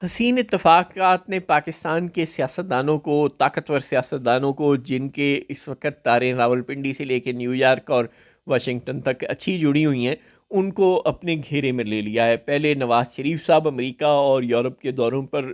حسین اتفاقات نے پاکستان کے سیاستدانوں کو، طاقتور سیاستدانوں کو، جن کے اس وقت تاریں راولپنڈی سے لے کے نیو یارک اور واشنگٹن تک اچھی جڑی ہوئی ہیں، ان کو اپنے گھیرے میں لے لیا ہے۔ پہلے نواز شریف صاحب امریکہ اور یورپ کے دوروں پر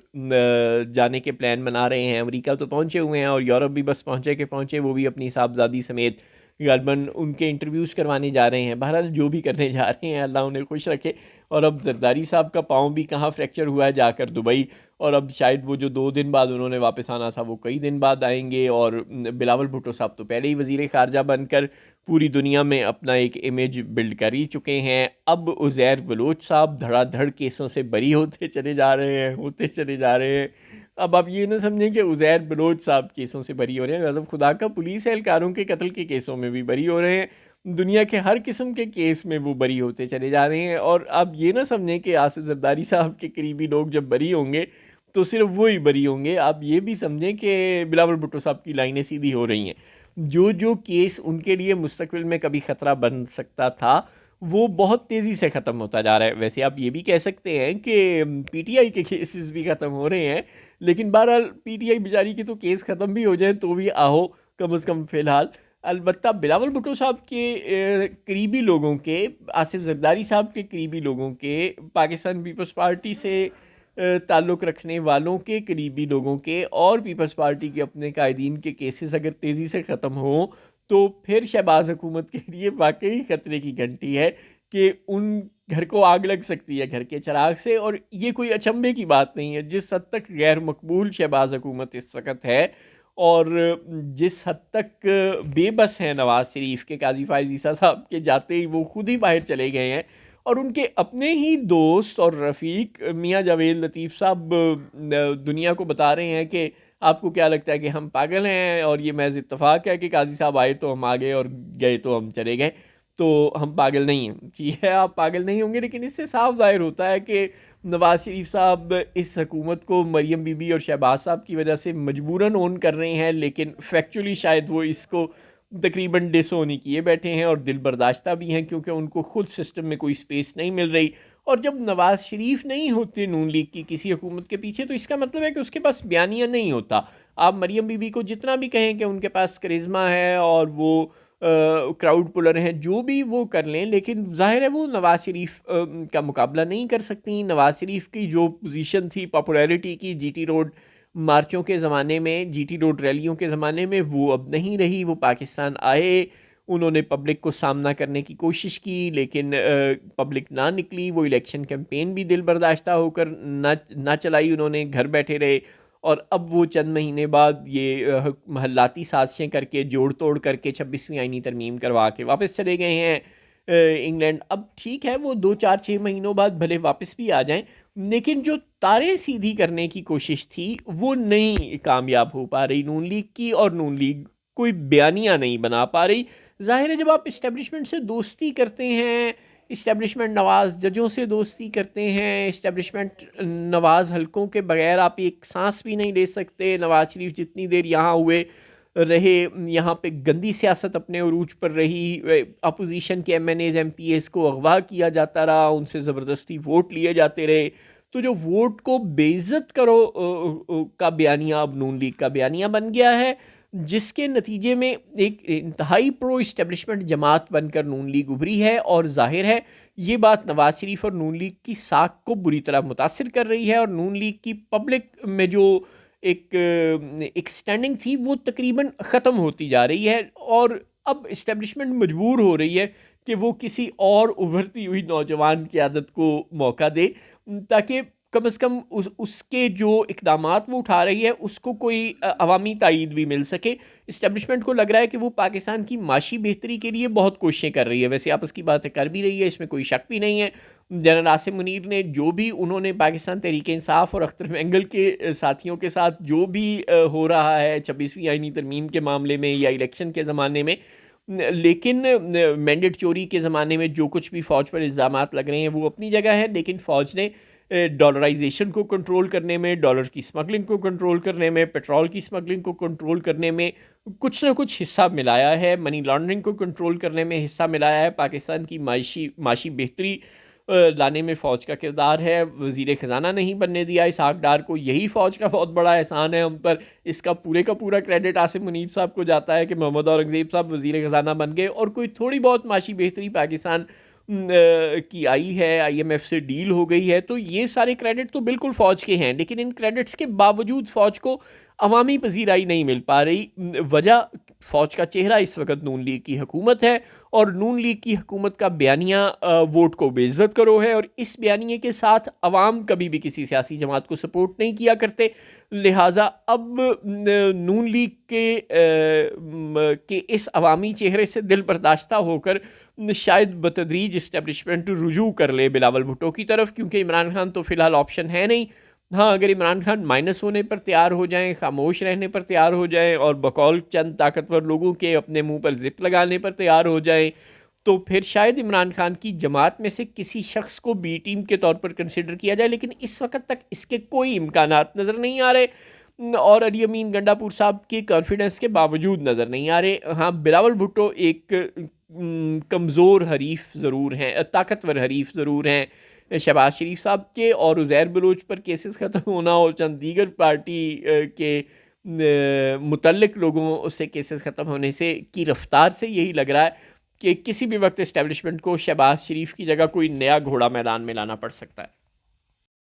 جانے کے پلان بنا رہے ہیں۔ امریکہ تو پہنچے ہوئے ہیں اور یورپ بھی بس پہنچے کہ پہنچے، وہ بھی اپنی صاحبزادی سمیت غالباً ان کے انٹرویوز کروانے جا رہے ہیں۔ بہرحال جو بھی کرنے جا رہے ہیں، اللہ انہیں خوش رکھے۔ اور اب زرداری صاحب کا پاؤں بھی کہاں فریکچر ہوا ہے، جا کر دبئی، اور اب شاید وہ جو 2 دن بعد انہوں نے واپس آنا تھا وہ کئی دن بعد آئیں گے۔ اور بلاول بھٹو صاحب تو پہلے ہی وزیر خارجہ بن کر پوری دنیا میں اپنا ایک امیج بلڈ کر ہی چکے ہیں۔ اب عزیر بلوچ صاحب دھڑا دھڑ کیسوں سے بری ہوتے چلے جا رہے ہیں، ہوتے چلے جا رہے ہیں۔ اب آپ یہ نہ سمجھیں کہ عزیر بلوچ صاحب کیسوں سے بری ہو رہے ہیں، غضب خدا کا پولیس اہلکاروں کے قتل کے کیسوں میں بھی بری ہو رہے ہیں، دنیا کے ہر قسم کے کیس میں وہ بری ہوتے چلے جا رہے ہیں۔ اور اب یہ نہ سمجھیں کہ آصف زرداری صاحب کے قریبی لوگ جب بری ہوں گے تو صرف وہی بری ہوں گے، آپ یہ بھی سمجھیں کہ بلاول بھٹو صاحب کی لائنیں سیدھی ہو رہی ہیں۔ جو کیس ان کے لیے مستقبل میں کبھی خطرہ بن سکتا تھا، وہ بہت تیزی سے ختم ہوتا جا رہا ہے۔ ویسے آپ یہ بھی کہہ سکتے ہیں کہ پی ٹی آئی کے کیسز بھی ختم ہو رہے ہیں، لیکن بہرحال پی ٹی آئی بیچاری کی تو کیس ختم بھی ہو جائیں تو بھی آہو، کم از کم فی الحال۔ البتہ بلاول بھٹو صاحب کے قریبی لوگوں کے، آصف زرداری صاحب کے قریبی لوگوں کے، پاکستان پیپلز پارٹی سے تعلق رکھنے والوں کے قریبی لوگوں کے، اور پیپلز پارٹی کے اپنے قائدین کے کیسز اگر تیزی سے ختم ہوں تو پھر شہباز حکومت کے لیے واقعی خطرے کی گھنٹی ہے کہ ان گھر کو آگ لگ سکتی ہے گھر کے چراغ سے۔ اور یہ کوئی اچنبھے کی بات نہیں ہے، جس حد تک غیر مقبول شہباز حکومت اس وقت ہے، اور جس حد تک بے بس ہیں نواز شریف کے، قاضی فائز عیسیٰ صاحب کے جاتے ہی وہ خود ہی باہر چلے گئے ہیں، اور ان کے اپنے ہی دوست اور رفیق میاں جاوید لطیف صاحب دنیا کو بتا رہے ہیں کہ آپ کو کیا لگتا ہے کہ ہم پاگل ہیں، اور یہ محض اتفاق ہے کہ قاضی صاحب آئے تو ہم آ گئے اور گئے تو ہم چلے گئے، تو ہم پاگل نہیں ہیں۔ ٹھیک ہے آپ پاگل نہیں ہوں گے، لیکن اس سے صاف ظاہر ہوتا ہے کہ نواز شریف صاحب اس حکومت کو مریم بی بی اور شہباز صاحب کی وجہ سے مجبوراً اون کر رہے ہیں، لیکن فیکچولی شاید وہ اس کو تقریباً ڈس اون ہی کیے بیٹھے ہیں، اور دل برداشتہ بھی ہیں کیونکہ ان کو خود سسٹم میں کوئی سپیس نہیں مل رہی۔ اور جب نواز شریف نہیں ہوتے نون لیگ کی کسی حکومت کے پیچھے، تو اس کا مطلب ہے کہ اس کے پاس بیانیہ نہیں ہوتا۔ آپ مریم بی بی کو جتنا بھی کہیں کہ ان کے پاس کرزما ہے اور وہ کراؤڈ پولر ہیں، جو بھی وہ کر لیں، لیکن ظاہر ہے وہ نواز شریف کا مقابلہ نہیں کر سکتی۔ نواز شریف کی جو پوزیشن تھی پاپولیرٹی کی جی ٹی روڈ مارچوں کے زمانے میں، جی ٹی روڈ ریلیوں کے زمانے میں، وہ اب نہیں رہی۔ وہ پاکستان آئے، انہوں نے پبلک کو سامنا کرنے کی کوشش کی، لیکن پبلک نہ نکلی۔ وہ الیکشن کیمپین بھی دل برداشتہ ہو کر نہ چلائی، انہوں نے گھر بیٹھے رہے، اور اب وہ چند مہینے بعد یہ محلاتی سازشیں کر کے، جوڑ توڑ کر کے، 26ویں آئینی ترمیم کروا کے واپس چلے گئے ہیں انگلینڈ۔ اب ٹھیک ہے وہ 2 4 6 مہینوں بعد بھلے واپس بھی آ جائیں، لیکن جو تاریں سیدھی کرنے کی کوشش تھی وہ نہیں کامیاب ہو پا رہی نون لیگ کی، اور نون لیگ کوئی بیانیہ نہیں بنا پا رہی۔ ظاہر ہے جب آپ اسٹیبلشمنٹ سے دوستی کرتے ہیں، اسٹیبلشمنٹ نواز ججوں سے دوستی کرتے ہیں، اسٹیبلشمنٹ نواز حلقوں کے بغیر آپ ایک سانس بھی نہیں لے سکتے۔ نواز شریف جتنی دیر یہاں ہوئے رہے، یہاں پہ گندی سیاست اپنے عروج پر رہی، اپوزیشن کے MNAs MPAs کو اغوا کیا جاتا رہا، ان سے زبردستی ووٹ لیے جاتے رہے، تو جو ووٹ کو بے عزت کرو کا بیانیہ اب نون لیگ کا بیانیہ بن گیا ہے، جس کے نتیجے میں ایک انتہائی پرو اسٹیبلشمنٹ جماعت بن کر نون لیگ ابھری ہے، اور ظاہر ہے یہ بات نواز شریف اور نون لیگ کی ساکھ کو بری طرح متاثر کر رہی ہے، اور نون لیگ کی پبلک میں جو ایک سٹینڈنگ تھی وہ تقریباً ختم ہوتی جا رہی ہے، اور اب اسٹیبلشمنٹ مجبور ہو رہی ہے کہ وہ کسی اور ابھرتی ہوئی نوجوان قیادت کو موقع دے، تاکہ کم از کم اس کے جو اقدامات وہ اٹھا رہی ہے اس کو کوئی عوامی تائید بھی مل سکے۔ اسٹیبلشمنٹ کو لگ رہا ہے کہ وہ پاکستان کی معاشی بہتری کے لیے بہت کوششیں کر رہی ہے، ویسے آپس کی باتیں کر بھی رہی ہے، اس میں کوئی شک بھی نہیں ہے۔ جنرل عاصم منیر نے جو بھی انہوں نے پاکستان تحریک انصاف اور اختر مینگل کے ساتھیوں کے ساتھ جو بھی ہو رہا ہے 26ویں آئینی ترمیم کے معاملے میں یا الیکشن کے زمانے میں، لیکن مینڈیٹ چوری کے زمانے میں جو کچھ بھی فوج پر الزامات لگ رہے ہیں وہ اپنی جگہ ہے، لیکن فوج نے ڈالرائزیشن کو کنٹرول کرنے میں، ڈالر کی سمگلنگ کو کنٹرول کرنے میں، پیٹرول کی سمگلنگ کو کنٹرول کرنے میں کچھ نہ کچھ حصہ ملایا ہے، منی لانڈرنگ کو کنٹرول کرنے میں حصہ ملایا ہے، پاکستان کی معاشی بہتری لانے میں فوج کا کردار ہے. وزیر خزانہ نہیں بننے دیا اسحاق ڈار کو, یہی فوج کا بہت بڑا احسان ہے ہم پر. اس کا کا پورا کریڈٹ عاصم منیر صاحب کو جاتا ہے کہ محمد اورنگزیب صاحب وزیر خزانہ بن گئے, اور کوئی تھوڑی بہت معاشی بہتری پاکستان کی آئی ہے, آئی ایم ایف سے ڈیل ہو گئی ہے, تو یہ سارے کریڈٹ تو بالکل فوج کے ہیں. لیکن ان کریڈٹس کے باوجود فوج کو عوامی پذیرائی نہیں مل پا رہی. وجہ فوج کا چہرہ اس وقت نون لیگ کی حکومت ہے, اور نون لیگ کی حکومت کا بیانیہ ووٹ کو بے عزت کرو ہے, اور اس بیانیے کے ساتھ عوام کبھی بھی کسی سیاسی جماعت کو سپورٹ نہیں کیا کرتے. لہٰذا اب نون لیگ کے اس عوامی چہرے سے دل برداشتہ ہو کر شاید بتدریج اسٹیبلشمنٹ رجوع کر لے بلاول بھٹو کی طرف, کیونکہ عمران خان تو فی الحال آپشن ہے نہیں. ہاں, اگر عمران خان مائنس ہونے پر تیار ہو جائیں, خاموش رہنے پر تیار ہو جائیں, اور بقول چند طاقتور لوگوں کے اپنے منہ پر زپ لگانے پر تیار ہو جائیں, تو پھر شاید عمران خان کی جماعت میں سے کسی شخص کو بی ٹیم کے طور پر کنسیڈر کیا جائے. لیکن اس وقت تک اس کے کوئی امکانات نظر نہیں آ رہے, اور علی امین گنڈاپور صاحب کے کانفیڈنس کے باوجود نظر نہیں آ رہے. ہاں, بلاول بھٹو ایک کمزور حریف ضرور ہیں, طاقتور حریف ضرور ہیں شہباز شریف صاحب کے, اور عزیر بلوچ پر کیسز ختم ہونا اور چند دیگر پارٹی کے متعلق لوگوں سے کیسز ختم ہونے سے کی رفتار سے یہی لگ رہا ہے کہ کسی بھی وقت اسٹیبلشمنٹ کو شہباز شریف کی جگہ کوئی نیا گھوڑا میدان میں لانا پڑ سکتا ہے.